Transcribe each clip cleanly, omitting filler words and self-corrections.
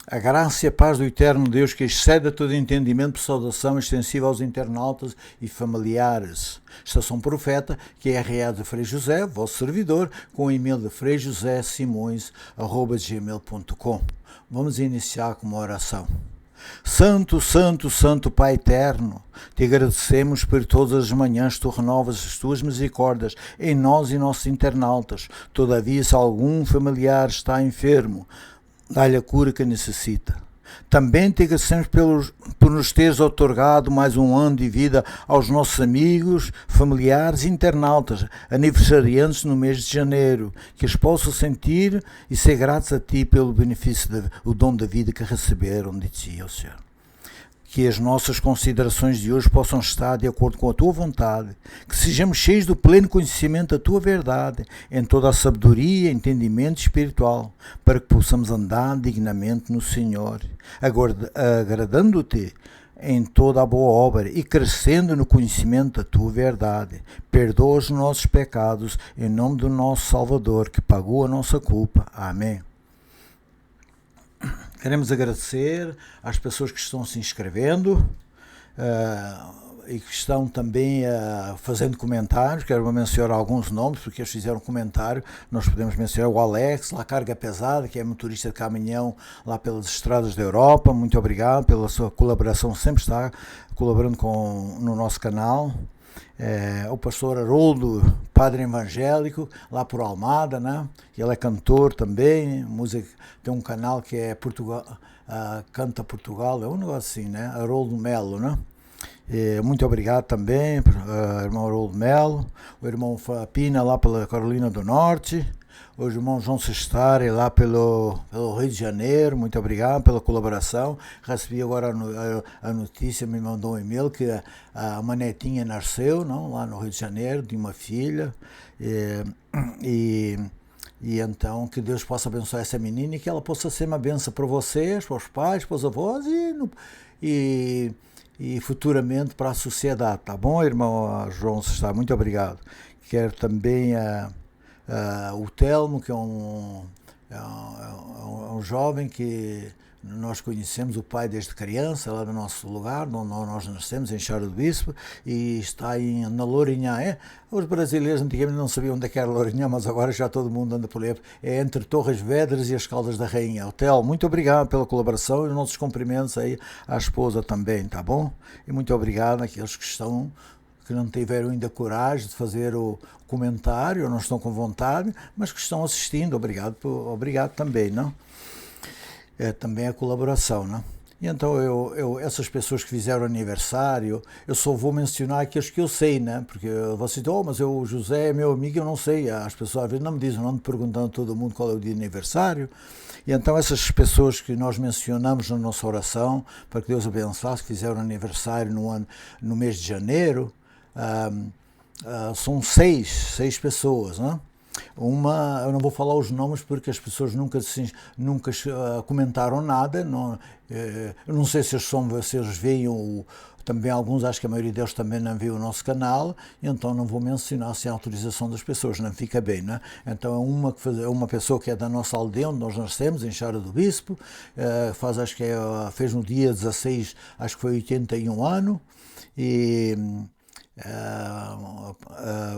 A graça e a paz do eterno Deus, que excede a todo entendimento, saudação extensiva aos internautas e familiares. Estação Profeta, que é RA de Frei José, vosso servidor, com o e-mail de freijosésimões@gmail.com. Vamos iniciar com uma oração. Santo, Santo, Santo Pai Eterno, te agradecemos por todas as manhãs tu renovas as tuas misericórdias em nós e nossos internautas. Todavia, se algum familiar está enfermo, dá-lhe a cura que necessita. Também te agradecemos por nos teres otorgado mais um ano de vida aos nossos amigos, familiares e internautas, aniversariantes no mês de janeiro, que os possam sentir e ser gratos a ti pelo benefício, o dom da vida que receberam de ti, ó Senhor. Que as nossas considerações de hoje possam estar de acordo com a tua vontade, que sejamos cheios do pleno conhecimento da tua verdade, em toda a sabedoria e entendimento espiritual, para que possamos andar dignamente no Senhor, agradando-te em toda a boa obra e crescendo no conhecimento da tua verdade. Perdoa os nossos pecados, em nome do nosso Salvador, que pagou a nossa culpa. Amém. Queremos agradecer às pessoas que estão se inscrevendo e que estão também fazendo comentários. Quero mencionar alguns nomes, porque eles fizeram comentário. Nós podemos mencionar o Alex, La Carga Pesada, que é motorista de caminhão lá pelas estradas da Europa. Muito obrigado pela sua colaboração, sempre está colaborando no nosso canal. O pastor Haroldo, padre evangélico, lá por Almada, né? Ele é cantor também, música, tem um canal que é Portugal, Canta Portugal, é um negócio assim, né? Haroldo Melo, né? Muito obrigado também, irmão Haroldo Melo, o irmão Pina lá pela Carolina do Norte, o irmão João Sestari lá pelo Rio de Janeiro, muito obrigado pela colaboração. Recebi agora a notícia, me mandou um e-mail que uma netinha nasceu, não, lá no Rio de Janeiro, de uma filha, e então que Deus possa abençoar essa menina e que ela possa ser uma bênção para vocês, para os pais, para os avós e futuramente para a sociedade, tá bom, irmão João Sestari? Muito obrigado. Quero também o Telmo, que é um jovem que nós conhecemos, o pai desde criança, lá no nosso lugar, onde nós nascemos, em Chara do Bispo, e está na Lourinhã. Os brasileiros antigamente não sabiam onde é que era Lourinhã, mas agora já todo mundo anda por aí. É entre Torres Vedras e as Caldas da Rainha. O Telmo, muito obrigado pela colaboração e os nossos cumprimentos aí à esposa também, tá bom? E muito obrigado àqueles que não tiveram ainda coragem de fazer o comentário, ou não estão com vontade, mas que estão assistindo. Obrigado também, não? Também a colaboração, não? E então essas pessoas que fizeram aniversário, eu só vou mencionar aqueles que eu sei, né? Porque você diz, mas o José é meu amigo, eu não sei. As pessoas às vezes não me dizem, não me perguntando a todo mundo qual é o dia de aniversário. E então essas pessoas que nós mencionamos na nossa oração, para que Deus abençoe, que fizeram aniversário no mês de janeiro, são seis pessoas, né? Eu não vou falar os nomes porque as pessoas nunca comentaram nada. Eu não sei se eles veem também alguns, acho que a maioria deles também não viu o nosso canal, então não vou mencionar sem autorização das pessoas, não fica bem, né? Então é uma pessoa que é da nossa aldeia, onde nós nascemos, em Chara do Bispo, fez no dia 16, acho que foi 81 anos, e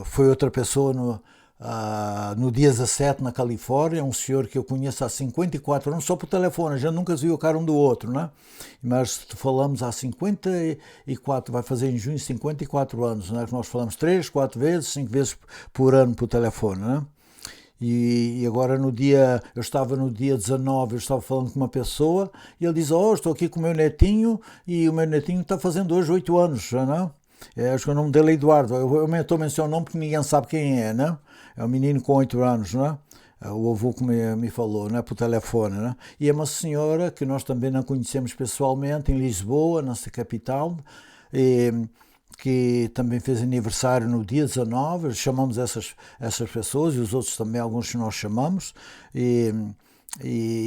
foi outra pessoa no dia 17 na Califórnia, um senhor que eu conheço há 54 anos, só por telefone, já nunca se viu a cara um do outro, né? Mas falamos há 54, vai fazer em junho 54 anos, né? Nós falamos 3, 4 vezes, 5 vezes por ano por telefone, né? E agora eu estava no dia 19, eu estava falando com uma pessoa e ele diz, estou aqui com o meu netinho e o meu netinho está fazendo hoje 8 anos, já não? Acho que o nome dele é Eduardo. Eu estou mencionando o nome porque ninguém sabe quem é, né? É um menino com 8 anos, né? O avô que me falou, né? Por telefone, né? E é uma senhora que nós também não conhecemos pessoalmente, em Lisboa, nossa capital, que também fez aniversário no dia 19, chamamos essas pessoas e os outros também, alguns que nós chamamos, e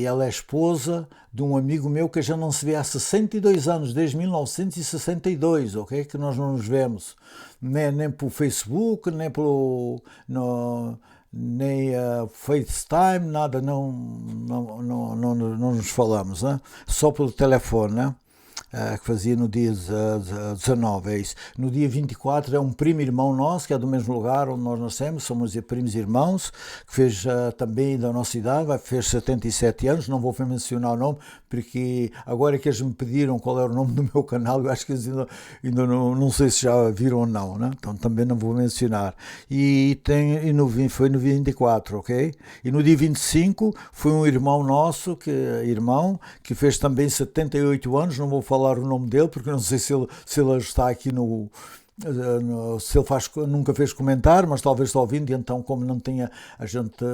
ela é esposa de um amigo meu que já não se vê há 62 anos, desde 1962, ok? Que nós não nos vemos, nem pelo Facebook, nem nem FaceTime, nada, não nos falamos, né? Só pelo telefone, né? Que fazia no dia 19, é isso. No dia 24 é um primo irmão nosso, que é do mesmo lugar onde nós nascemos, somos primos irmãos, que fez também da nossa idade, fez 77 anos, não vou mencionar o nome, porque agora que eles me pediram qual era o nome do meu canal, eu acho que eles ainda não sei se já viram ou não, né? Então também não vou mencionar. Foi no 24, ok? E no dia 25 foi um irmão nosso, que fez também 78 anos, não vou falar o nome dele, porque não sei se ele está aqui se ele nunca fez comentário, mas talvez está ouvindo, e então, como não tinha, a gente,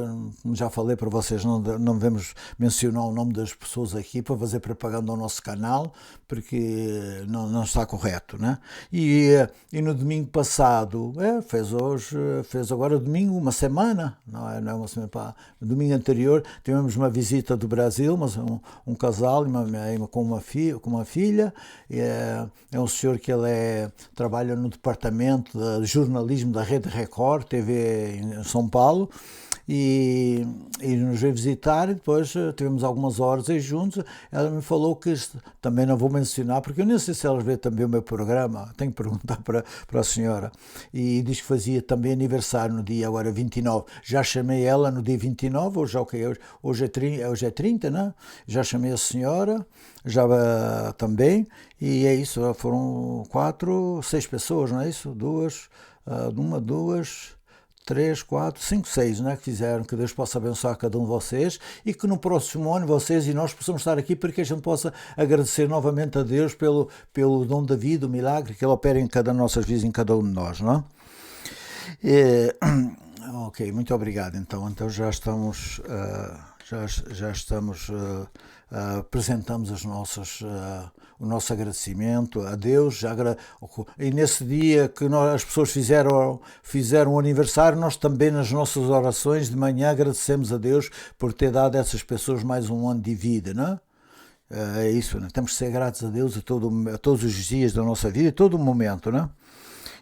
como já falei para vocês, não devemos mencionar o nome das pessoas aqui para fazer propaganda ao nosso canal, porque não está correto, né? E no domingo passado, fez agora domingo, uma semana, não é uma semana, no domingo anterior tivemos uma visita do Brasil, mas um casal com uma filha, é um senhor que trabalha no departamento de jornalismo da Rede Record, TV em São Paulo, e nos veio visitar, e depois tivemos algumas horas aí juntos. Ela me falou que, também não vou mencionar, porque eu nem sei se ela vê também o meu programa, tenho que perguntar para a senhora, e diz que fazia também aniversário no dia agora 29, já chamei ela no dia 29, hoje é 30, né? Já chamei a senhora, já também, e é isso, foram 6 pessoas, não é isso? 3, 4, 5, 6, né, que fizeram. Que Deus possa abençoar cada um de vocês e que no próximo ano vocês e nós possamos estar aqui para que a gente possa agradecer novamente a Deus pelo dom da vida, o milagre que Ele opera em cada nossas vidas, em cada um de nós, não é? Ok, muito obrigado. Então já estamos apresentamos o nosso agradecimento a Deus, e nesse dia que as pessoas fizeram o aniversário, nós também nas nossas orações de manhã agradecemos a Deus por ter dado a essas pessoas mais um ano de vida, não é? É isso, né? Temos que ser gratos a Deus a todos os dias da nossa vida, a todo momento, não é?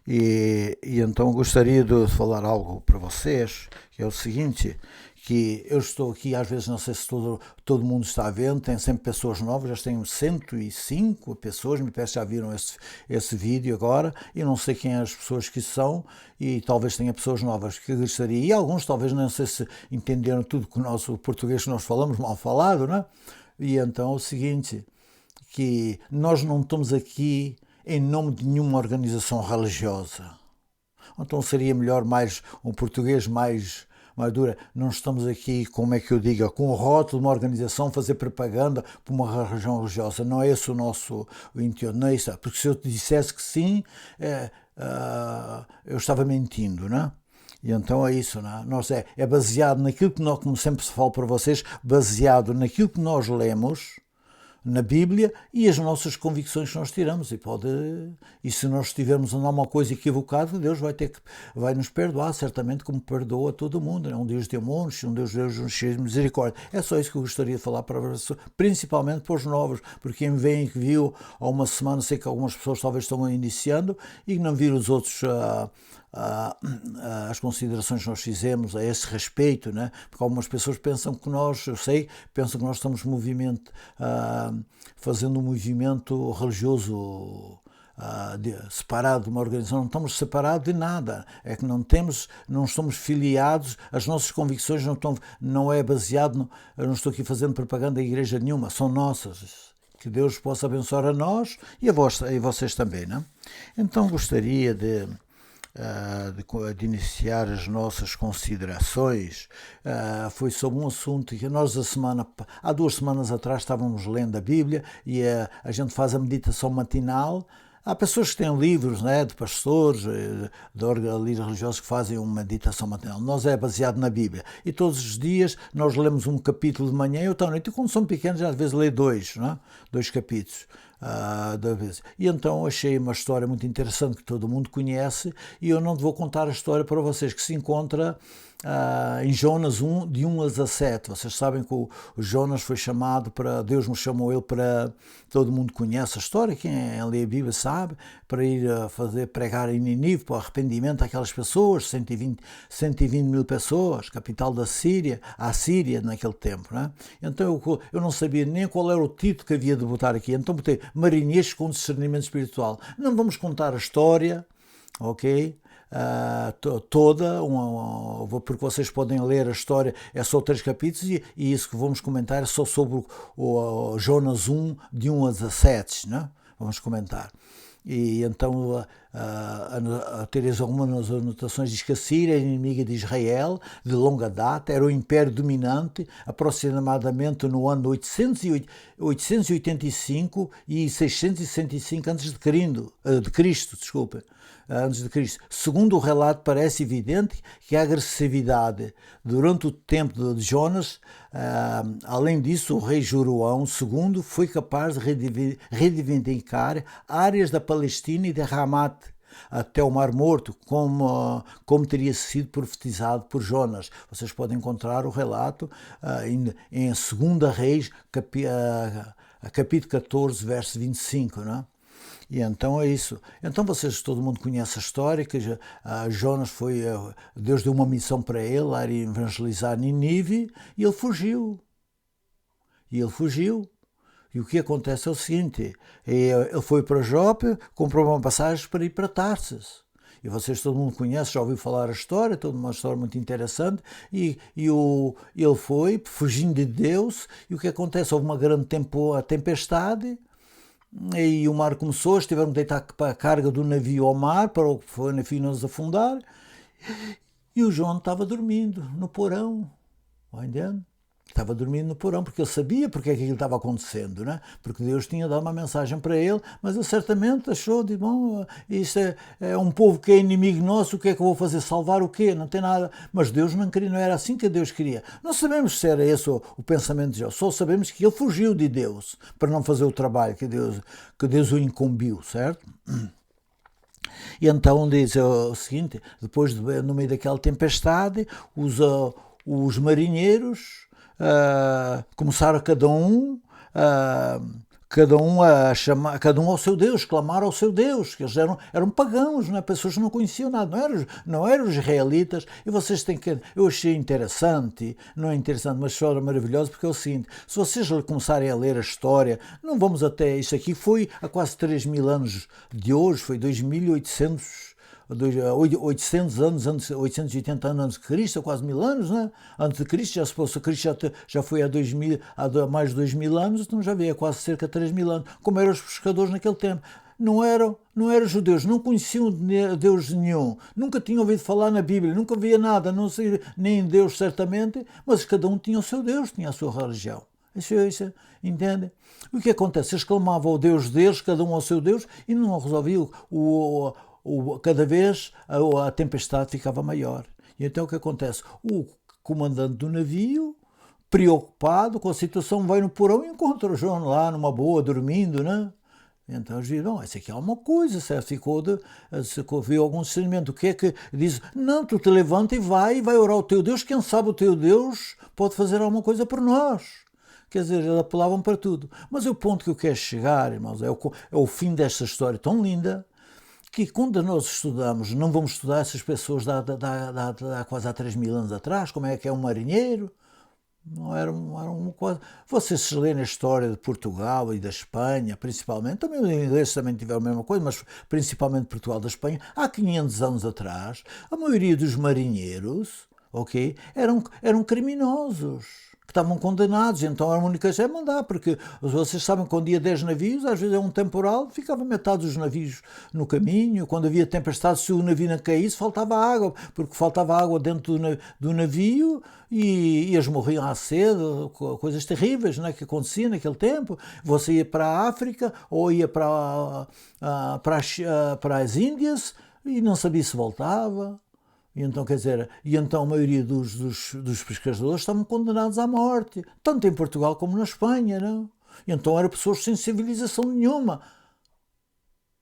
E então gostaria de falar algo para vocês, que é o seguinte, que eu estou aqui, às vezes não sei se todo mundo está vendo, tem sempre pessoas novas, já tenho 105 pessoas, me parece que já viram esse vídeo agora, e não sei quem as pessoas que são, e talvez tenha pessoas novas que gostaria, e alguns talvez não sei se entenderam tudo que o português que nós falamos, mal falado, né? E então é o seguinte, que nós não estamos aqui em nome de nenhuma organização religiosa. Então seria melhor um português mais dura. Não estamos aqui, como é que eu digo, com o rótulo de uma organização fazer propaganda por uma religião religiosa. Não é esse o nosso intuito, não é isso. Porque se eu te dissesse que sim, eu estava mentindo, não é? E então é isso, não é? Nós é baseado naquilo que nós, como sempre se fala para vocês, baseado naquilo que nós lemos na Bíblia e as nossas convicções que nós tiramos, e se nós estivermos a alguma coisa equivocada, Deus vai nos perdoar, certamente, como perdoa a todo mundo. É um Deus de amor, um Deus cheio de misericórdia. É só isso que eu gostaria de falar para vocês, principalmente para os novos, porque quem vem e que viu há uma semana, sei que algumas pessoas talvez estão iniciando e não viram os outros as considerações que nós fizemos a esse respeito, né? Porque algumas pessoas pensam que nós estamos fazendo um movimento religioso separado de uma organização. Não estamos separados de nada, é que não estamos filiados, as nossas convicções não é baseado, eu não estou aqui fazendo propaganda de igreja nenhuma, são nossas. Que Deus possa abençoar a nós e a vocês também, não? Então gostaria de iniciar as nossas considerações. Foi sobre um assunto que nós há 2 semanas atrás estávamos lendo a Bíblia e a gente faz a meditação matinal. Há pessoas que têm livros, né, de pastores, de líderes religiosos que fazem uma meditação matinal. Nós é baseado na Bíblia. E todos os dias nós lemos um capítulo de manhã e outra à noite. E quando são pequenos, às vezes leio 2, não é? 2 capítulos. da vez. E então achei uma história muito interessante que todo mundo conhece, e eu não vou contar a história para vocês, que se encontra em Jonas 1, de 1 a 17. Vocês sabem que o Jonas foi chamado para, Deus nos chamou ele para, todo mundo conhece a história, quem lê a Bíblia sabe, para ir pregar em Nínive, para o arrependimento daquelas pessoas, 120 mil pessoas, capital da Síria, a Síria naquele tempo, né? Então eu não sabia nem qual era o título que havia de botar aqui, então botei marinheiros com discernimento espiritual. Não vamos contar a história, ok? Toda, porque vocês podem ler a história, é só 3 capítulos, e isso que vamos comentar é só sobre o Jonas 1, de 1 a 17, né? Vamos comentar. E então a Teresa, algumas anotações, diz que a Síria era inimiga de Israel de longa data, era o império dominante, aproximadamente no ano 885 e 665 a.C., desculpa. Antes de Cristo. Segundo o relato, parece evidente que a agressividade durante o tempo de Jonas, além disso, o rei Jeroão II foi capaz de reivindicar áreas da Palestina e de Hamat até o Mar Morto, como teria sido profetizado por Jonas. Vocês podem encontrar o relato em 2 Reis, capítulo 14, verso 25, não é? E então é isso. Então todo mundo conhece a história, que Jonas Deus deu uma missão para ele, lá ir evangelizar Nínive, e ele fugiu. E o que acontece é o seguinte, ele foi para Jope, comprou uma passagem para ir para Tarsis. E todo mundo conhece, já ouviu falar a história, toda uma história muito interessante, e ele foi, fugindo de Deus, e o que acontece? Houve uma grande tempestade, e o mar começou, eles tiveram que deitar a carga do navio ao mar para o navio não se afundar, e o João estava dormindo no porão, entendendo? Estava dormindo no porão, porque ele sabia porque é que aquilo estava acontecendo, né? Porque Deus tinha dado uma mensagem para ele, mas ele certamente achou, de bom, isto é um povo que é inimigo nosso, o que é que eu vou fazer? Salvar o quê? Não tem nada. Mas Deus não queria, não era assim que Deus queria. Não sabemos se era esse o pensamento de Deus, só sabemos que ele fugiu de Deus para não fazer o trabalho que Deus o incumbiu, certo? E então diz o seguinte, depois no meio daquela tempestade, os marinheiros começaram cada um a chamar, cada um ao seu Deus, clamar ao seu Deus, que eles eram pagãos, não é? Pessoas que não conheciam nada, não eram os israelitas. E vocês têm que, eu achei interessante, não é interessante, mas história maravilhosa, porque é o seguinte, se vocês começarem a ler a história, não vamos até, isso aqui foi há quase 3.000 anos de hoje, foi 800 anos, 880 anos antes de Cristo, quase 1000 anos, né? Antes de Cristo, já se fosse Cristo já foi há mais de 2000 anos, então já havia quase cerca de 3000 anos, como eram os pescadores naquele tempo. Não eram judeus, não conheciam Deus nenhum, nunca tinham ouvido falar na Bíblia, nunca havia nada, não sei, nem Deus certamente, mas cada um tinha o seu Deus, tinha a sua religião. Isso, entende? O que acontece? Eles clamavam ao Deus deles, cada um ao seu Deus, e não resolviam cada vez a tempestade ficava maior. E então o que acontece? O comandante do navio, preocupado com a situação, vai no porão e encontra o João lá numa boa, dormindo, né? Então eles dizem, isso aqui é uma coisa, certo? Viu algum discernimento. O que é que diz? Não, tu te levanta e vai orar ao teu Deus, quem sabe o teu Deus pode fazer alguma coisa por nós. Quer dizer, eles apelavam para tudo. Mas o ponto que eu quero chegar, irmãos, é o fim desta história tão linda, que quando nós estudamos, não vamos estudar essas pessoas quase há 3000 anos atrás, como é que é um marinheiro, não era uma coisa. Vocês se lerem a história de Portugal e da Espanha, principalmente, também os ingleses também tiveram a mesma coisa, mas principalmente Portugal e da Espanha, há 500 anos atrás, a maioria dos marinheiros, eram criminosos, que estavam condenados, então a única coisa é mandar, porque vocês sabem que quando ia 10 navios, às vezes é um temporal, ficava metade dos navios no caminho, quando havia tempestade, se o navio não caísse, faltava água, porque faltava água dentro do navio e eles morriam à sede, coisas terríveis, não é, que acontecia naquele tempo. Você ia para a África ou ia para as Índias e não sabia se voltava. E então, quer dizer, a maioria dos pescadores estavam condenados à morte, tanto em Portugal como na Espanha, não? E então eram pessoas sem civilização nenhuma.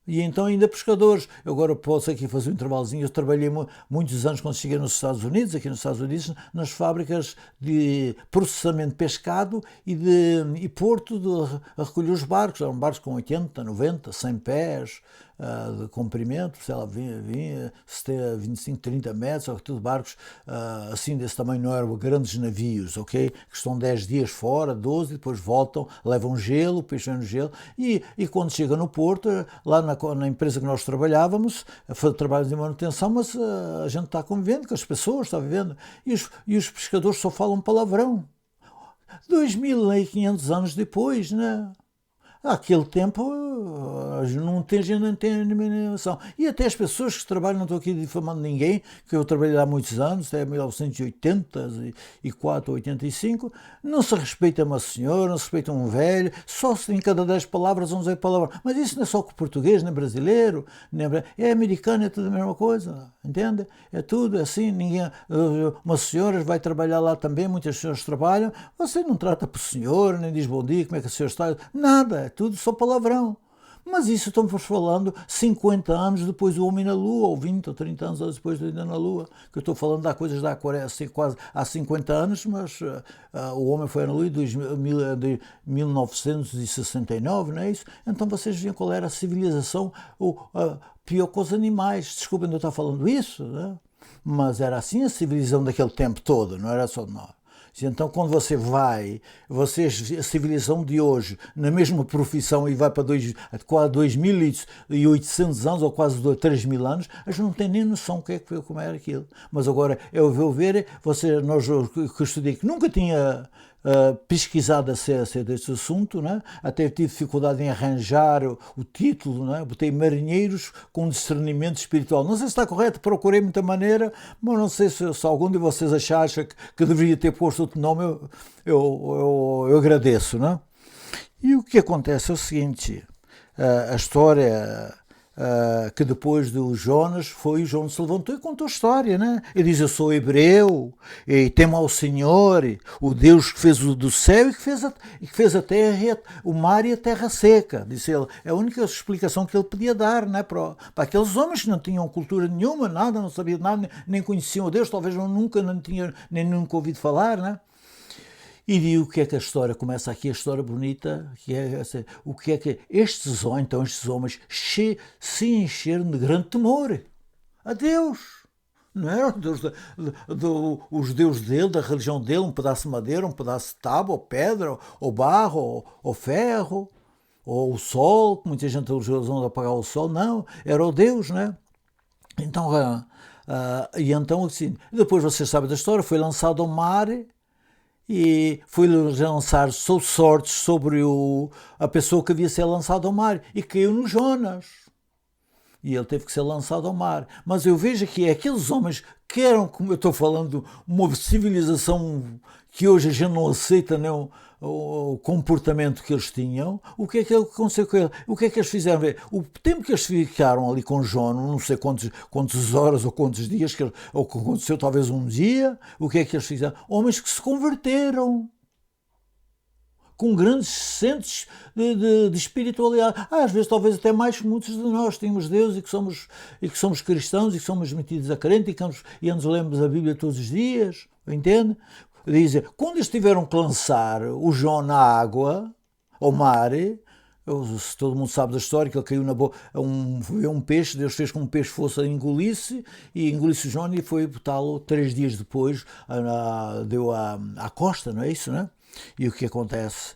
E então ainda pescadores. Eu agora posso aqui fazer um intervalozinho. Eu trabalhei muitos anos quando cheguei nos Estados Unidos, aqui nos Estados Unidos, nas fábricas de processamento de pescado e porto a recolher os barcos. Eram barcos com 80, 90, 100 pés de comprimento, sei lá, 25, 30 metros, tudo barcos assim desse tamanho, não eram grandes navios, ok? Que estão 10 dias fora, 12, depois voltam, levam gelo, peixam no gelo, e quando chega no porto, lá na empresa que nós trabalhávamos, a fazer trabalhos de manutenção, mas a gente está convivendo com as pessoas, está vivendo, e os pescadores só falam palavrão. 2500 anos depois, né? Aquele tempo não tem gente, não tem noção. E até as pessoas que trabalham, não estou aqui difamando ninguém, que eu trabalhei há muitos anos, até 1984, 85, não se respeita uma senhora, não se respeita um velho, só em cada 10 palavras vão dizer palavra. Mas isso não é só com português, nem brasileiro, é americano, é tudo a mesma coisa, entende? É tudo assim, ninguém, uma senhora vai trabalhar lá também, muitas senhoras trabalham, você não trata por senhor, nem diz bom dia, como é que a senhora está, nada, tudo só palavrão. Mas isso estamos falando 50 anos depois do homem na Lua, ou 20 ou 30 anos depois do homem na Lua, que eu estou falando de coisas de quase há 50 anos, mas o homem foi na Lua de 1969, não é isso? Então vocês viam qual era a civilização, pior que os animais. Desculpem eu estar falando isso, né? Mas era assim a civilização daquele tempo todo, não era só de nós. Então, quando você a civilização de hoje, na mesma profissão, e vai para quase 2.800 anos, ou quase 3.000 anos, a gente não tem nem noção como era aquilo. Mas agora, eu ver, nós que estudei, que nunca tinha pesquisado acerca deste assunto, né? Até tive dificuldade em arranjar o título, né? Botei marinheiros com discernimento espiritual. Não sei se está correto, procurei muita maneira, mas não sei se algum de vocês acha que deveria ter posto outro nome, eu agradeço, né? E o que acontece é o seguinte, a história... que depois do Jonas o Jonas se levantou e contou a história, né? Ele diz, eu sou hebreu e temo ao Senhor, o Deus que fez do céu e que fez a terra, o mar e a terra seca, disse ele. É a única explicação que ele podia dar, né? Para aqueles homens que não tinham cultura nenhuma, nada, não sabiam nada, nem conheciam a Deus, talvez nunca ouvido falar, né? E o que é que a história começa aqui, a história bonita, que é o que é que estes homens se encheram de grande temor a Deus. Não eram os deuses dele, da religião dele, um pedaço de madeira, um pedaço de tábua, ou pedra, ou barro, ou ferro, ou o sol, que muita gente usou apagar o sol. Não, era o Deus, né? Então, e então assim, depois vocês sabem da história, foi lançado ao mar e foi lançar sortes sobre a pessoa que havia sido lançada ao mar e caiu no Jonas. E ele teve que ser lançado ao mar. Mas eu vejo que aqueles homens que eram, como eu estou falando, uma civilização que hoje a gente não aceita, não, o comportamento que eles tinham, o que é que aconteceu com ele? O que é que eles fizeram? O tempo que eles ficaram ali com Jonas, não sei quantas horas ou quantos dias, ou que aconteceu talvez um dia, o que é que eles fizeram? Homens que se converteram com grandes centros de espiritualidade. Às vezes, talvez até mais que muitos de nós temos Deus e que somos cristãos e que somos metidos a crente e nos lemos a Bíblia todos os dias, entende? Dizem, quando eles tiveram que lançar o João na água, ao mar, todo mundo sabe da história, que ele caiu na boca, um peixe, Deus fez com que um peixe fosse a engolisse o João e foi botá-lo 3 dias depois, deu à costa, não é isso, não é? E o que acontece?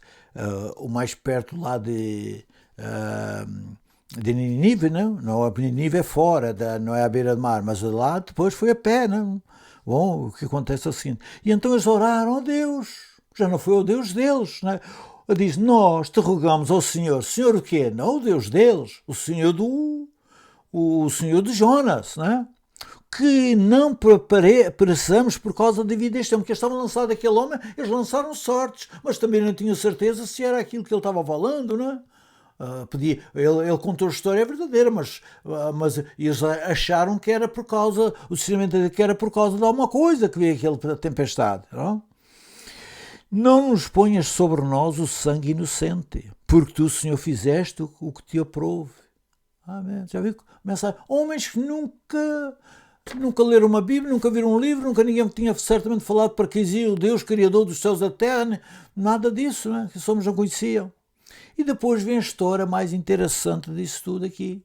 O mais perto lá de Ninive, não é Ninive, é fora, não é à beira do mar, mas lá depois foi a pé, não? Bom, o que acontece é o seguinte, e então eles oraram a Deus, já não foi o Deus deles, não é? Ele diz, nós te rogamos ao Senhor o quê? Não o Deus deles, o Senhor de Jonas, não é? Que não pereçamos por causa da vida deste homem, porque eles estavam lançados aquele homem, eles lançaram sortes, mas também não tinham certeza se era aquilo que ele estava falando, não é? Ele contou a história verdadeira, mas eles acharam que era por causa, o discernimento que era por causa de alguma coisa que veio aquela tempestade, não? não nos ponhas sobre nós o sangue inocente, porque tu, Senhor, fizeste o que te aprouve. Amém. Já viu? Homens que nunca leram uma Bíblia, nunca viram um livro, nunca ninguém tinha certamente falado para que existia o Deus Criador dos céus e da terra, nada disso, né? Que os homens não conheciam. E depois vem a história mais interessante disso tudo aqui,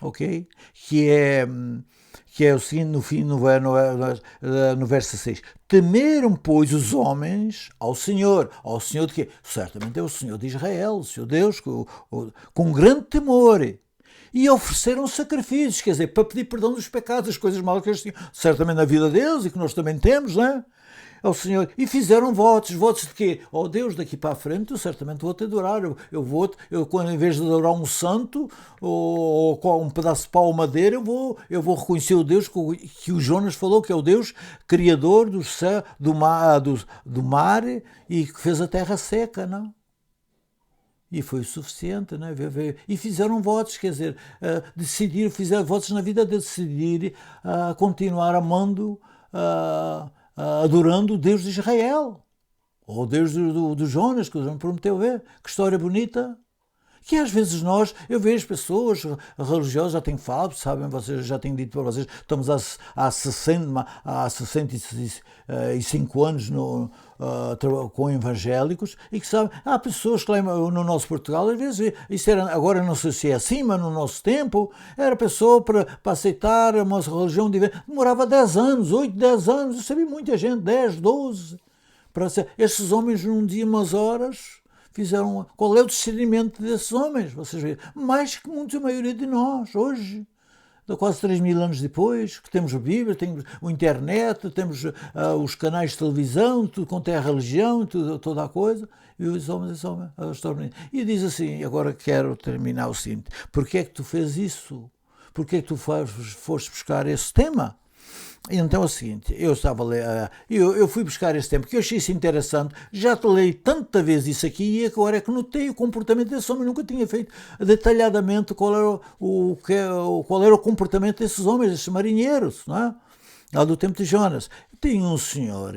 ok? Que é o seguinte, no verso 6. Temeram, pois, os homens ao Senhor de quê? Certamente é o Senhor de Israel, o Senhor Deus, com grande temor. E ofereceram sacrifícios, quer dizer, para pedir perdão dos pecados, das coisas malas que eles tinham, certamente na vida deles e que nós também temos, não é? Ao Senhor, e fizeram votos de quê? Deus, daqui para a frente eu certamente vou-te adorar, quando em vez de adorar um santo ou um pedaço de pau ou madeira, eu vou reconhecer o Deus que o Jonas falou, que é o Deus criador do céu, do mar e que fez a terra seca, não? E foi o suficiente, né? E fizeram votos, quer dizer, fizeram votos na vida de decidir continuar amando, adorando o Deus de Israel, ou o Deus do Jonas, que o Jonas prometeu ver. Que história bonita. Que às vezes eu vejo pessoas religiosas, já tenho falado, sabem, vocês já tenho dito para vocês, estamos há 65 anos com evangélicos, e que sabem, há pessoas que lá no nosso Portugal, às vezes, isso era, agora não sei se é assim, mas no nosso tempo, era pessoa para aceitar uma religião demorava 10 anos, 8, 10 anos, eu sabia muita gente, 10, 12, esses homens num dia, umas horas, fizeram. Qual é o discernimento desses homens? Vocês veem, mais que muito a maioria de nós, hoje, quase 3.000 anos depois, que temos a Bíblia, temos a internet, temos os canais de televisão, tudo quanto é a religião, toda a coisa, e os homens, e diz assim, agora quero terminar o seguinte, porquê é que tu fez isso? Porquê é que tu foste buscar esse tema? Então é o seguinte, eu fui buscar esse tema, porque eu achei isso interessante, já te leio tanta vez isso aqui, e agora é que notei o comportamento desse homem, nunca tinha feito detalhadamente qual era o comportamento desses homens, desses marinheiros, não é? Lá do tempo de Jonas. Tem um senhor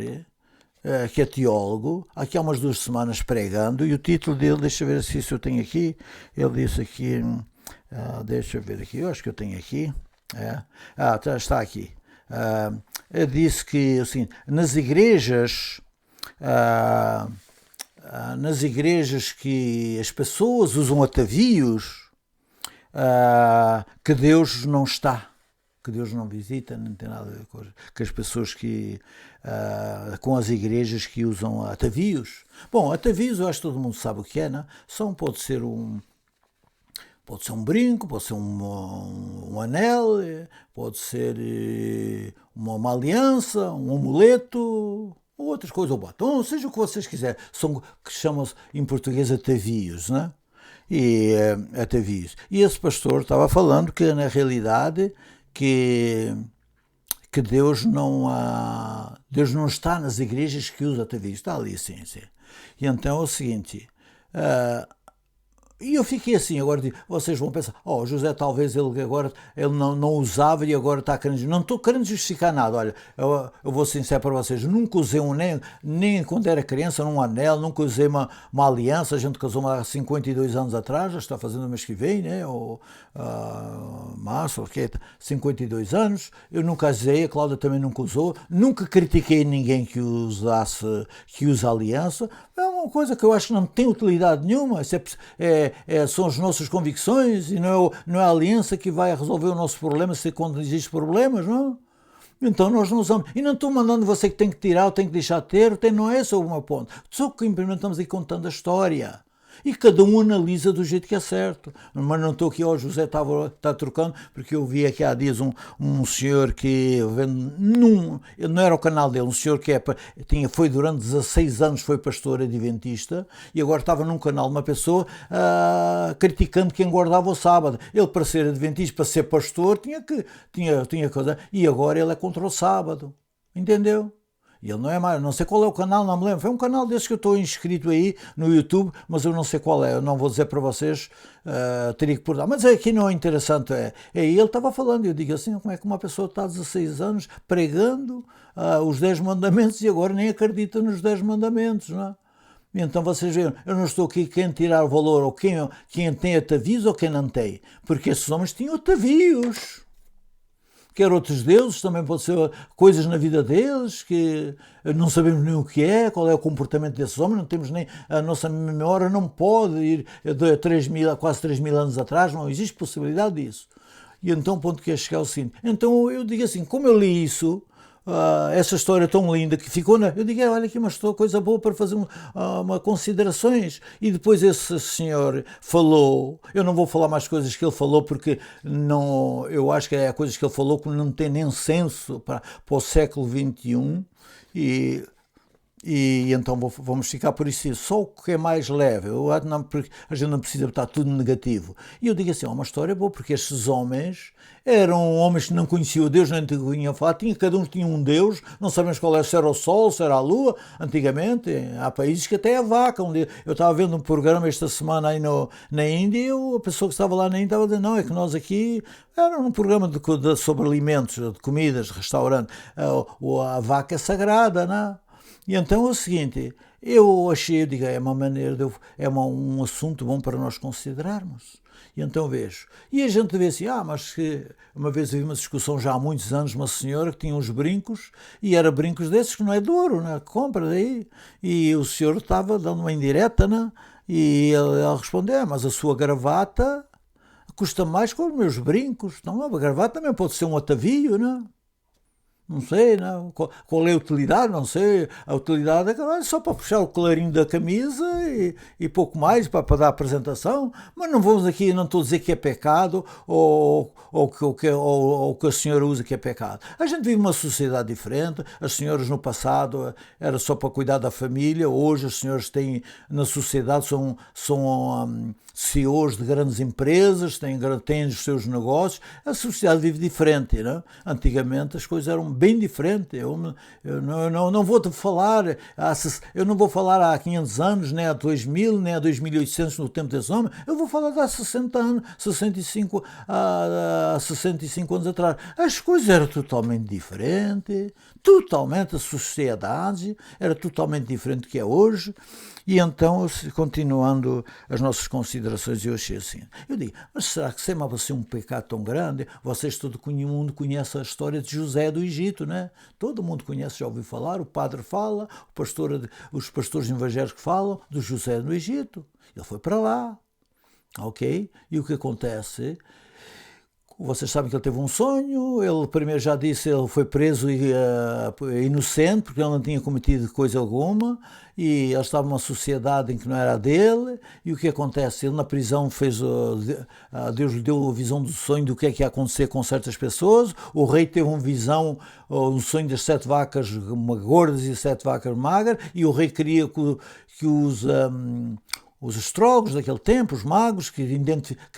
que é teólogo, aqui há umas 2 semanas pregando, e o título dele, deixa eu ver se eu tenho aqui, ele disse aqui, deixa eu ver aqui, eu acho que eu tenho aqui, está aqui. Disse que assim, nas igrejas que as pessoas usam atavios, que Deus não está, que Deus não visita, não tem nada a ver com as pessoas com as igrejas que usam atavios. Bom, atavios eu acho que todo mundo sabe o que é, não? Pode ser um brinco, pode ser um anel, pode ser uma aliança, um amuleto, ou outras coisas, ou batom, seja o que vocês quiserem. Que chamam-se em português atavios, né? Atavios. E esse pastor estava falando que, na realidade, que Deus não está nas igrejas que usa atavios. Está ali, sim. E então é o seguinte... E eu fiquei assim, agora vocês vão pensar, José, talvez ele agora não usava e agora está querendo. Não estou querendo justificar nada, olha, eu vou ser sincero para vocês, nunca usei nem quando era criança, um anel, nunca usei uma aliança, a gente casou há 52 anos atrás, já está fazendo o mês que vem, né, março, 52 anos, eu nunca usei, a Cláudia também nunca usou, nunca critiquei ninguém que usa aliança, é uma coisa que eu acho que não tem utilidade nenhuma, são as nossas convicções e não é a aliança que vai resolver o nosso problema quando existem problemas, não? Então nós não usamos. E não estou mandando você que tem que tirar ou tem que deixar de ter, não é esse o meu ponto. Só que implementamos aí contando a história. E cada um analisa do jeito que é certo. Mas não estou aqui, José está trocando, porque eu vi aqui há dias um senhor que não era o canal dele, um senhor que foi durante 16 anos, foi pastor adventista, e agora estava num canal de uma pessoa criticando quem guardava o sábado. Ele, para ser adventista, para ser pastor, tinha coisa, e agora ele é contra o sábado. Entendeu? E ele não é mais, não sei qual é o canal, não me lembro. Foi um canal desses que eu estou inscrito aí no YouTube, mas eu não sei qual é. Eu não vou dizer para vocês, teria que pôr. Mas aqui não é interessante. Ele estava falando, eu digo assim, como é que uma pessoa está há 16 anos pregando os 10 mandamentos e agora nem acredita nos 10 mandamentos, não é? Então vocês veem, eu não estou aqui quem tirar o valor, ou quem tem atavios ou quem não tem, porque esses homens tinham atavios. Quer outros deuses, também pode ser coisas na vida deles que não sabemos nem o que é, qual é o comportamento desses homens, não temos nem, a nossa memória não pode ir de quase 3 mil anos atrás, não existe possibilidade disso. E então o ponto que é chegar ao seguinte, então eu digo assim, como eu li isso, essa história tão linda que ficou eu digo, olha aqui uma coisa boa para fazer uma considerações, e depois esse senhor falou, eu não vou falar mais coisas que ele falou porque não, eu acho que é coisas que ele falou que não tem nem senso para o século XXI, e então vamos ficar por isso, só o que é mais leve, porque a gente não precisa estar tudo negativo. E eu digo assim, uma história boa, porque estes homens eram homens que não conheciam Deus, nem tinham falado, cada um tinha um Deus, não sabemos qual é, se era o Sol, se era a Lua, antigamente, há países que até é a vaca. Eu estava vendo um programa esta semana aí na Índia, e a pessoa que estava lá na Índia estava dizendo, não, é que nós aqui, era um programa sobre alimentos, de comidas, de restaurante, a vaca é sagrada, não é? E então é o seguinte, eu digo, é uma maneira, um assunto bom para nós considerarmos. E então vejo. E a gente vê assim, mas que uma vez eu vi uma discussão já há muitos anos, uma senhora que tinha uns brincos, e era brincos desses que não é de ouro, né? Compra daí. E o senhor estava dando uma indireta, né? E ela respondeu, mas a sua gravata custa mais que os meus brincos. Então a gravata também pode ser um atavio, né? Não sei, não. Qual é a utilidade? Não sei. A utilidade é só para puxar o colarinho da camisa e pouco mais para dar a apresentação. Mas não vamos aqui, não estou a dizer que é pecado ou que a senhora usa que é pecado. A gente vive uma sociedade diferente. As senhoras no passado era só para cuidar da família. Hoje as senhoras têm na sociedade são CEOs de grandes empresas, têm os seus negócios. A sociedade vive diferente, não? Antigamente as coisas eram bem diferentes. Eu não vou falar eu não vou falar há 500 anos, nem há 2000, nem há 2800 no tempo desse homem. Eu vou falar de há 60 anos, 65 anos atrás. As coisas eram totalmente diferentes, a sociedade era totalmente diferente do que é hoje. E então, continuando as nossas considerações, eu achei assim, eu digo, mas será que sempre vai ser um pecado tão grande? Vocês, todo mundo conhece a história de José do Egito, né? Todo mundo conhece, já ouviu falar, o padre fala, os pastores evangélicos falam do José do Egito. Ele foi para lá, ok? E o que acontece? Vocês sabem que ele teve um sonho, ele primeiro já disse, ele foi preso inocente, porque ele não tinha cometido coisa alguma, e ele estava numa sociedade em que não era a dele, e o que acontece? Ele na prisão Deus lhe deu a visão do sonho do que é que ia acontecer com certas pessoas, o rei teve uma visão, um sonho das 7 vacas gordas e 7 vacas magras, e o rei queria que os astrólogos daquele tempo, os magos, que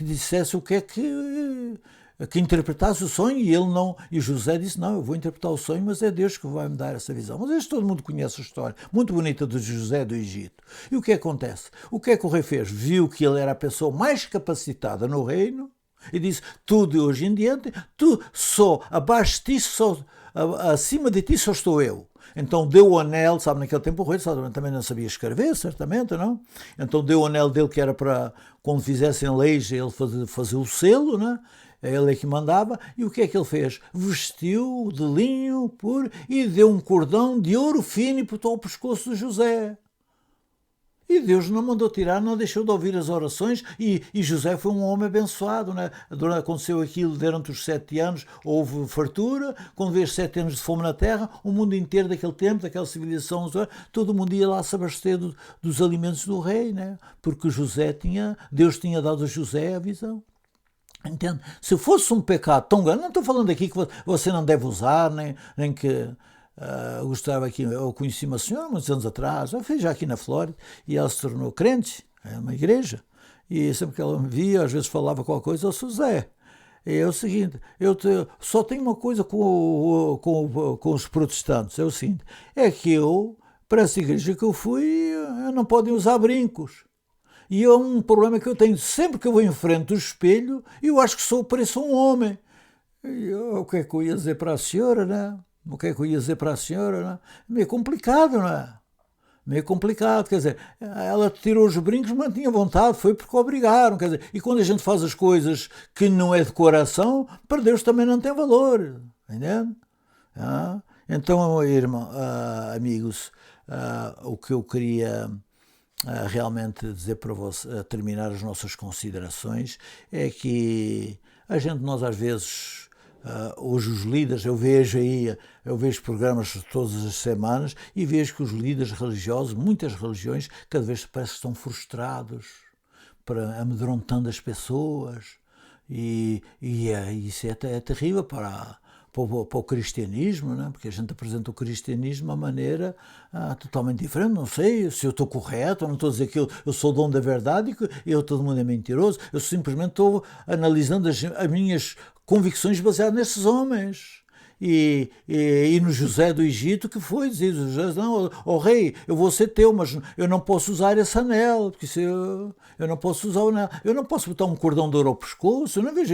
dissessem o que é que interpretasse o sonho, e ele não, e José disse, não, eu vou interpretar o sonho, mas é Deus que vai me dar essa visão. Mas todo mundo conhece a história, muito bonita do José do Egito. E o que acontece? O que é que o rei fez? Viu que ele era a pessoa mais capacitada no reino, e disse, tudo hoje em diante, tu só, abaixo de ti, acima de ti só estou eu. Então deu o anel, sabe, naquele tempo o rei também não sabia escrever, certamente, não? Então deu o anel dele que era para, quando fizessem leis, ele fazer o selo, né? Ele é que mandava, e o que é que ele fez? Vestiu de linho puro e deu um cordão de ouro fino e botou ao pescoço de José. E Deus não mandou tirar, não deixou de ouvir as orações, e José foi um homem abençoado, né? Aconteceu aquilo durante os 7 anos, houve fartura, quando veio 7 anos de fome na terra, o mundo inteiro daquele tempo, daquela civilização, todo mundo ia lá se abastecer dos alimentos do rei, né? Porque Deus tinha dado a José a visão. Entende? Se fosse um pecado tão grande, não estou falando aqui que você não deve usar, nem que gostava aqui. Eu conheci uma senhora muitos anos atrás, eu fiz já aqui na Flórida, e ela se tornou crente, é uma igreja, e sempre que ela me via, às vezes falava qualquer coisa, eu sou Zé. é o seguinte, só tenho uma coisa com os protestantes, é o seguinte, é que para essa igreja que eu fui, não podem usar brincos. E é um problema que eu tenho, sempre que eu vou em frente do espelho, eu acho que pareço um homem. O que é que eu ia dizer para a senhora, né? O que é que eu ia dizer para a senhora, né? Meio complicado, não é? Meio complicado, quer dizer, ela tirou os brincos, mas tinha vontade, foi porque obrigaram, quer dizer, e quando a gente faz as coisas que não é de coração, para Deus também não tem valor, entende? Então, irmão, amigos, o que eu queria realmente dizer para você, terminar as nossas considerações, é que nós às vezes, hoje os líderes, eu vejo programas todas as semanas e vejo que os líderes religiosos, muitas religiões, cada vez parece que estão frustrados, amedrontando as pessoas, e isso é terrível para o cristianismo, né? Porque a gente apresenta o cristianismo de uma maneira totalmente diferente. Não sei se eu estou correto, não estou a dizer que eu sou o dono da verdade e que todo mundo é mentiroso. Eu simplesmente estou analisando as minhas convicções baseadas nesses homens. E no José do Egito, que foi dizer, José, não, rei, eu vou ser teu, mas eu não posso usar esse anel, porque eu não posso usar o anel, eu não posso botar um cordão de ouro ao pescoço, eu não vejo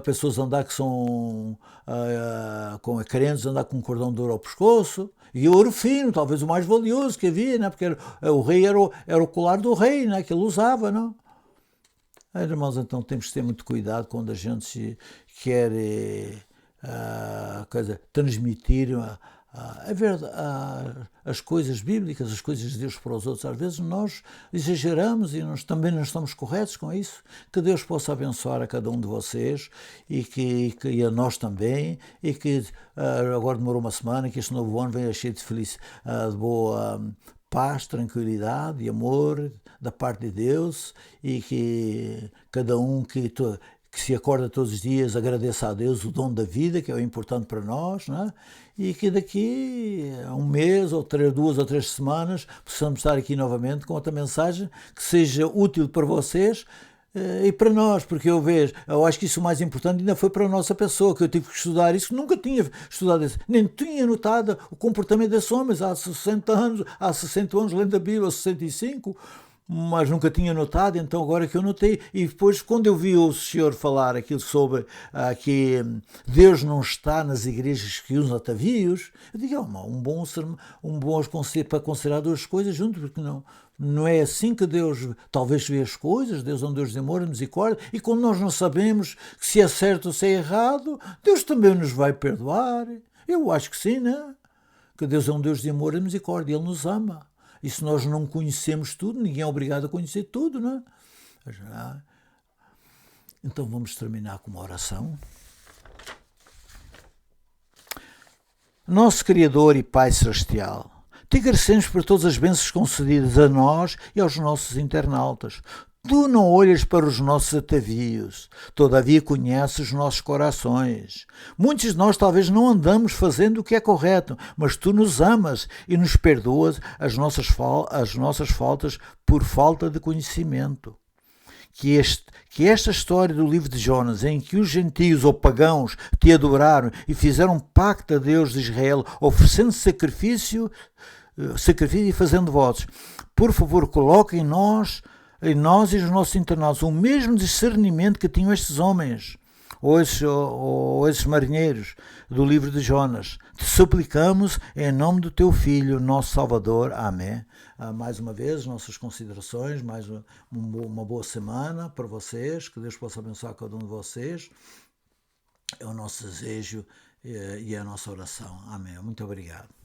pessoas andar que são com crentes andar com um cordão de ouro ao pescoço, e ouro fino, talvez o mais valioso que havia, né? Porque o rei era o colar do rei, né? Que ele usava, não? Irmãos, então temos que ter muito cuidado quando a gente quer transmitir as coisas bíblicas, as coisas de Deus para os outros. Às vezes nós exageramos e nós também não estamos corretos com isso. Que Deus possa abençoar a cada um de vocês e a nós também, e que agora demorou uma semana, que este novo ano venha cheio de felicidade, de boa paz, tranquilidade e amor da parte de Deus, e que cada um que se acorda todos os dias agradeça a Deus o dom da vida, que é o importante para nós, não é? E que daqui a um mês, ou 2 ou 3 semanas, possamos estar aqui novamente com outra mensagem que seja útil para vocês e para nós, porque eu acho que isso o mais importante ainda foi para a nossa pessoa, que eu tive que estudar isso, nunca tinha estudado isso, nem tinha notado o comportamento desses homens há 60 anos, lendo a Bíblia, 65, mas nunca tinha notado, então agora que eu notei. E depois, quando eu vi o senhor falar aquilo sobre que Deus não está nas igrejas que usam atavios, eu digo, um bom conselho para considerar 2 coisas juntos, porque não é assim que Deus talvez vê as coisas. Deus é um Deus de amor e misericórdia, e quando nós não sabemos se é certo ou se é errado, Deus também nos vai perdoar. Eu acho que sim, né? Que Deus é um Deus de amor e misericórdia, Ele nos ama. E se nós não conhecemos tudo, ninguém é obrigado a conhecer tudo, não é? Então vamos terminar com uma oração. Nosso Criador e Pai Celestial, te agradecemos por todas as bênçãos concedidas a nós e aos nossos internautas. Tu não olhas para os nossos atavios, todavia conheces os nossos corações. Muitos de nós talvez não andamos fazendo o que é correto, mas tu nos amas e nos perdoas as nossas faltas por falta de conhecimento. Que esta história do livro de Jonas, em que os gentios ou pagãos te adoraram e fizeram um pacto a Deus de Israel, oferecendo sacrifício e fazendo votos, por favor, coloque em nós e nos nossos internautas o mesmo discernimento que tinham estes homens ou esses marinheiros do livro de Jonas. Te suplicamos em nome do teu Filho, nosso Salvador. Amém. Mais uma vez, nossas considerações, mais uma boa semana para vocês, que Deus possa abençoar cada um de vocês. É o nosso desejo e a nossa oração. Amém. Muito obrigado.